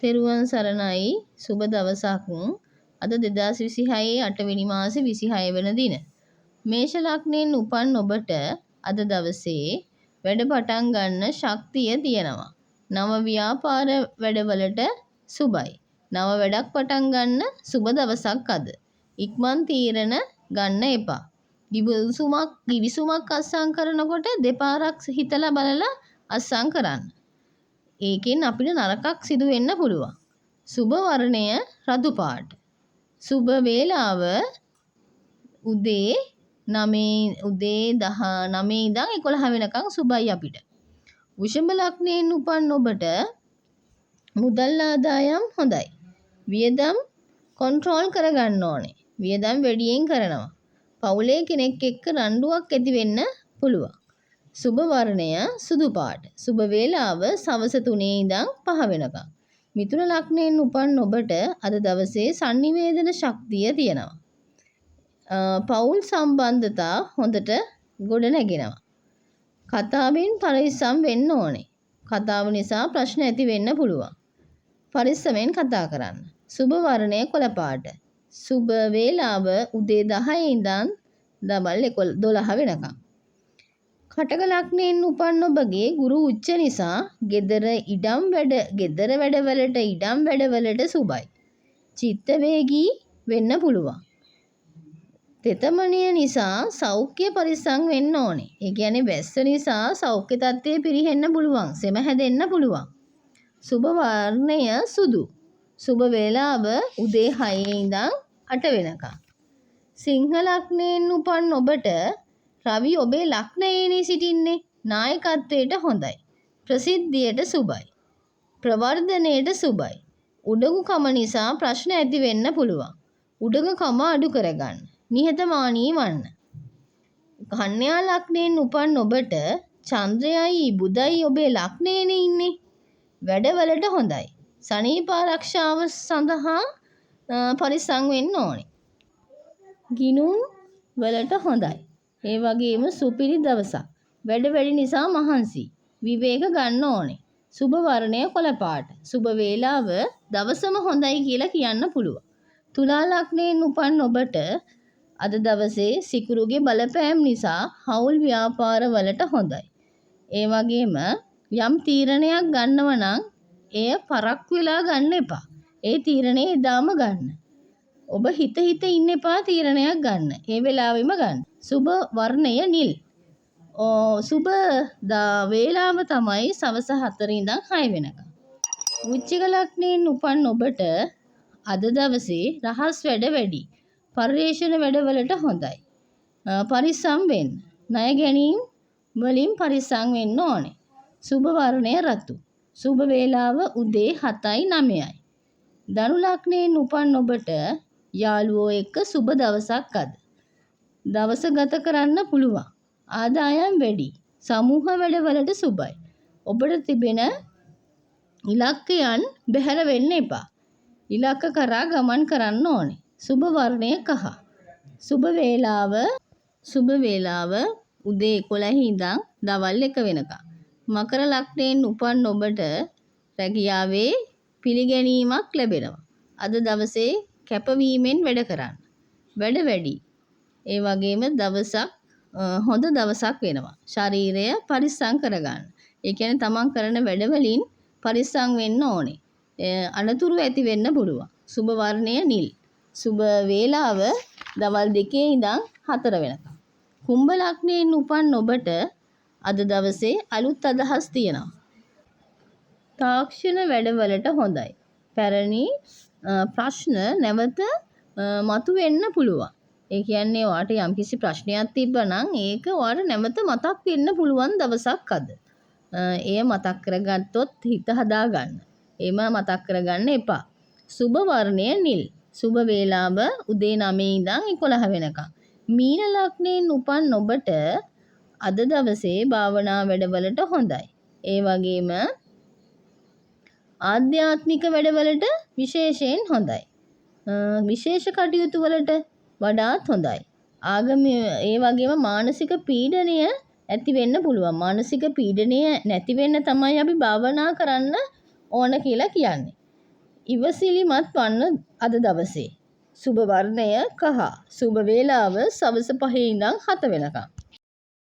තෙරුවන් සරණයි සුබ දවසක්. අද 2026 8 වෙනි මාසේ 26 වෙනි දින. මේෂ ලග්නයෙන් උපන් ඔබට අද දවසේ වැඩ පටන් ගන්න ශක්තිය තියෙනවා. නව ව්‍යාපාර වැඩවලට සුබයි. නව වැඩක් පටන් ගන්න සුබ දවසක් අද. ඉක්මන් තීරණ ගන්න එපා. ගිවිසුමක් අත්සන් කරනකොට දෙපාරක් හිතලා බලලා අත්සන් කරන්න. ඒකෙන් අපිට නරකක් සිදු වෙන්න පුළුවන්. සුබ වර්ණය රතු පාට. සුබ වේලාව උදේ 9 ඉඳන් 11 වෙනකන් සුබයි අපිට. වෘෂභ ලග්නයෙන් උපන් ඔබට මුදල් ආදායම් හොඳයි. වියදම් කන්ට්‍රෝල් කරගන්න ඕනේ. වියදම් වැඩියෙන් කරනවා. පවුලේ කෙනෙක් එක්ක රණ්ඩුවක් ඇති වෙන්න පුළුවන්. සුබ වර්ණය සුදු පාට. සුබ වේලාව සවස 3 ඉඳන් 5 වෙනකම්. මිථුන ලග්නයෙන් උපන් ඔබට අද දවසේ sannivedana ශක්තිය තියෙනවා. පෞල් සම්බන්ධතා හොඳට ගොඩ නැගෙනවා. කතාවෙන් පරිස්සම් වෙන්න ඕනේ. කතාව නිසා ප්‍රශ්න ඇති වෙන්න පුළුවන්. පරිස්සමෙන් කතා කරන්න. සුබ වර්ණය කොළ පාට. සුබ වේලාව උදේ 10 ඉඳන් දවල් 12 වෙනකම්. කටක ලග්නයෙන් උපන් ඔබගේ ගුරු උච්ච නිසා gedara වැඩවලට ඉඩම් වැඩවලට සුබයි. චිත්ත වේගී වෙන්න පුළුවන්. තෙතමනිය නිසා සෞඛ්‍ය පරිස්සම් වෙන්න ඕනේ. ඒ කියන්නේ වැස්ස නිසා සෞඛ්‍ය තත්ත්වය පිරිහෙන්න පුළුවන්. සෙම හැදෙන්න පුළුවන්. සුබ වර්ණය සුදු. සුබ වේලාව උදේ 6 ඉඳන් 8 වෙනකම්. සිංහ ලග්නයෙන් උපන් ඔබට රවි ඔබේ ලග්නයේනේ සිටින්නේ. නායකත්වයට හොඳයි. ප්‍රසිද්ධියට සුබයි. ප්‍රවර්ධනයට සුබයි. උඩඟුකම නිසා ප්‍රශ්න ඇති වෙන්න පුළුවන්. උඩඟුකම අඩු කරගන්න. නිහතමානී වන්න. කන්‍යා ලග්නයෙන් උපන් ඔබට චන්ද්‍රයයි බුධයි ඔබේ ලග්නයේනේ ඉන්නේ. වැඩවලට හොඳයි. සනීප ආරක්ෂාව සඳහා පරිස්සම් වෙන්න ඕනේ. ගිනුම් වලට හොඳයි. ඒ වගේම සුපිරි දවසක්. වැඩ නිසා මහන්සි. විවේක ගන්න ඕනේ. සුබ වර්ණය කොළ පාට. සුබ වේලාව දවසම හොඳයි කියලා කියන්න පුළුවන්. තුලා ලග්නයෙන් උපන් ඔබට අද දවසේ සිකුරුගේ බලපෑම් නිසා හවුල් ව්‍යාපාර වලට හොඳයි. ඒ වගේම යම් තීරණයක් ගන්නව නම් එය පරක් වෙලා ගන්න එපා. ඒ තීරණය එදාම ගන්න. ඔබ හිත ඉන්න එපා තීරණයක් ගන්න. ඒ වෙලාවෙම ගන්න. සුබ වර්ණය නිල්. සුබ වේලාව තමයි සවස 4 ඉඳන් 6 වෙනකම්. වෘශ්චික ලග්නයෙන් උපන් ඔබට අද දවසේ රහස් වැඩ වැඩි. පරිේශන වැඩවලට හොඳයි. පරිස්සම් වෙන්න. ණය ගැනීම වලින් පරිස්සම් වෙන්න ඕනේ. සුබ වර්ණය රතු. සුබ වේලාව උදේ 7යි 9යි. ධනු ලග්නයෙන් උපන් ඔබට යාළුවෝ එක්ක සුබ දවසක් අද. දවස ගත කරන්න පුළුවන්. ආදායම් වැඩි. සමූහ වැඩවලට සුබයි. ඔබට තිබෙන ඉලක්කයන් බැහැර වෙන්න එපා. ඉලක්ක කරා ගමන් කරන්න ඕනේ. සුබ වර්ණය කහ. සුබ වේලාව උදේ 11 ඉඳන් දවල් 1 වෙනකම්. මකර ලග්නයෙන් උපන් ඔබට රැකියාවේ පිළිගැනීමක් ලැබෙනවා. අද දවසේ කැපවීමෙන් වැඩ කරන්න. වැඩ වැඩි. ඒ වගේම හොඳ දවසක් වෙනවා. ශරීරය පරිස්සම් කරගන්න. ඒ කියන්නේ තමන් කරන වැඩවලින් පරිස්සම් වෙන්න ඕනේ. අනතුරු ඇති වෙන්න පුළුවන්. සුබ වර්ණය නිල්. සුබ වේලාව දවල් 2 ඉඳන් 4 වෙනකම්. කුම්භ ලග්නයෙන් උපන් ඔබට අද දවසේ අලුත් අදහස් තියෙනවා. තාක්ෂණ වැඩවලට හොඳයි. පැරණි ප්‍රශ්න නැවත මතුවෙන්න පුළුවන්. ඒ කියන්නේ ඔයාට යම්කිසි ප්‍රශ්නයක් තිබ්බනම් ඒක ඔයාට නැවත මතක් වෙන්න පුළුවන් දවසක් අද. එය මතක් කරගත්තොත් හිත හදා ගන්න. එම මතක් කරගන්න එපා. සුබ වර්ණය නිල්. සුබ වේලාව උදේ 9 ඉඳන් 11 වෙනකම්. මීන ලග්නයෙන් උපන් ඔබට අද දවසේ භාවනා වැඩවලට හොඳයි. ඒ වගේම ආධ්‍යාත්මික වැඩවලට විශේෂයෙන් හොඳයි. විශේෂ කටයුතු වලට වඩාත් හොඳයි. ඒ වගේම මානසික පීඩනය ඇති වෙන්න පුළුවන්. මානසික පීඩනය නැති වෙන්න තමයි අපි භාවනා කරන්න ඕන කියලා කියන්නේ. ඉවසිලිමත් වන්න අද දවසේ. සුබ වර්ණය කහ. සුබ වේලාව සවස 5 ඉඳන් 7 වෙනකම්.